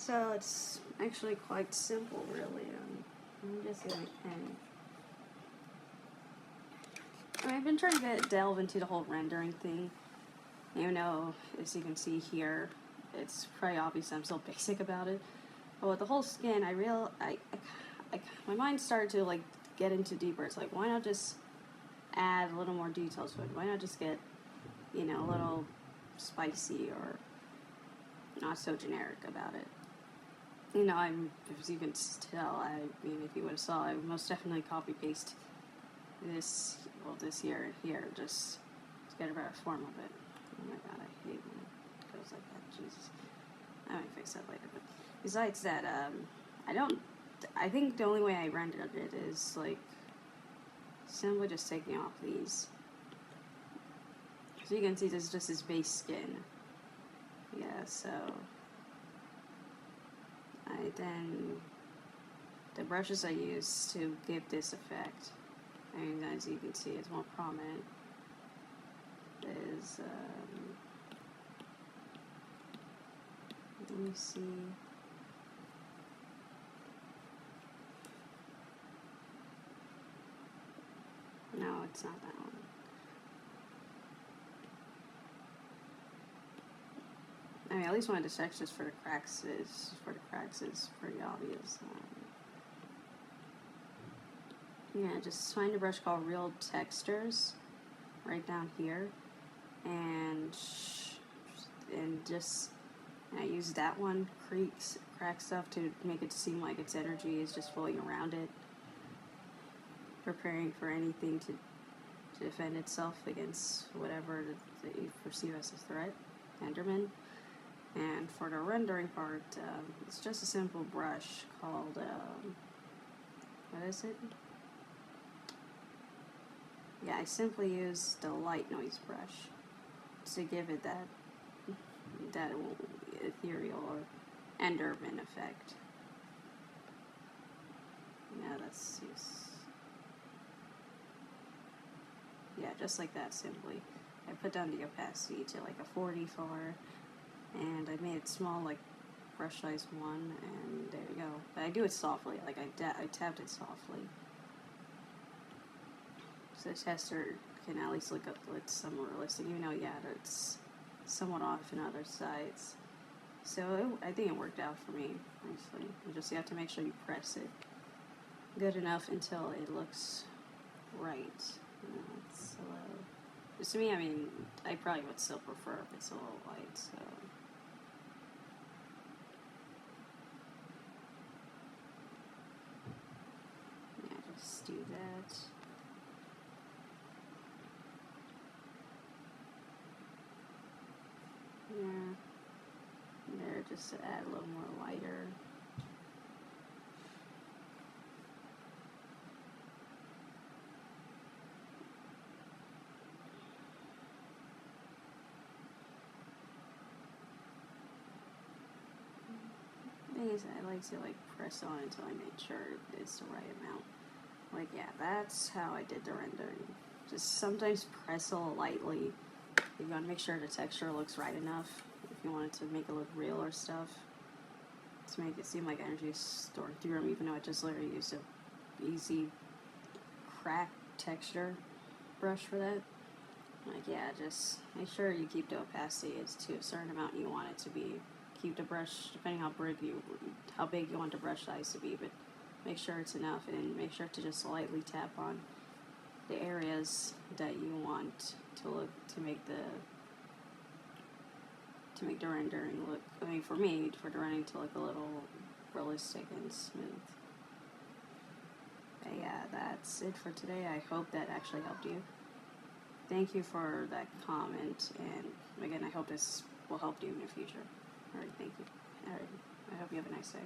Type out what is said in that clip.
So it's actually quite simple, really. I'm just gonna pen. I've been trying to delve into the whole rendering thing. You know, as you can see here, it's pretty obvious I'm still basic about it. But with the whole skin, my mind started to like get into deeper. It's like, why not just add a little more details to it? Why not just get, a little spicy or not so generic about it? As you can tell, if you would have saw, I most definitely copy paste this here and here, just to get a better form of it. Oh my god, I hate when it goes like that. Jesus. I might fix that later. But besides that, I think the only way I rendered it is like simply just taking off these. So you can see this is just his base skin. Yeah, so the brushes I use to give this effect, and as you can see, it's more prominent, is let me see. No, it's not that one. I mean, at least one of the textures for the cracks is pretty obvious. Yeah, just find a brush called Real Textures right down here, and just I use that one, crack stuff, to make it seem like its energy is just flowing around it, preparing for anything to defend itself against whatever that you perceive as a threat, Enderman. And for the rendering part, it's just a simple brush called, what is it? Yeah, I simply use the light noise brush to give it that ethereal or Enderman effect. Yeah, that's just, yeah, just like that, simply. I put down the opacity to like a 44, and I made it small, like brush size 1, and there you go. But I do it softly, like I tapped it softly, so the tester can at least look up that it's somewhat realistic, even though, yeah, it's somewhat off in other sides. So I think it worked out for me, honestly. You have to make sure you press it good enough until it looks right. It's just to me, I mean, I probably would still prefer if it's a little light, so. Yeah, just do that. Yeah, there, just to add a little more lighter. Thing is, I like to press on until I make sure it's the right amount. Like, yeah, that's how I did the rendering. Just sometimes press a little lightly. You want to make sure the texture looks right enough if you want it to make it look real or stuff. To make it seem like energy is stored through them, even though I just literally used a easy crack texture brush for that. Like, yeah, just make sure you keep the opacity as to a certain amount you want it to be. Keep the brush, depending how big you want the brush size to be, but make sure it's enough, and make sure to just lightly tap on the areas that you want to make the rendering look. I mean, for me, for the rendering to look a little realistic and smooth. But yeah, that's it for today. I hope that actually helped you. Thank you for that comment, and again, I hope this will help you in the future. Alright, thank you. Alright, I hope you have a nice day.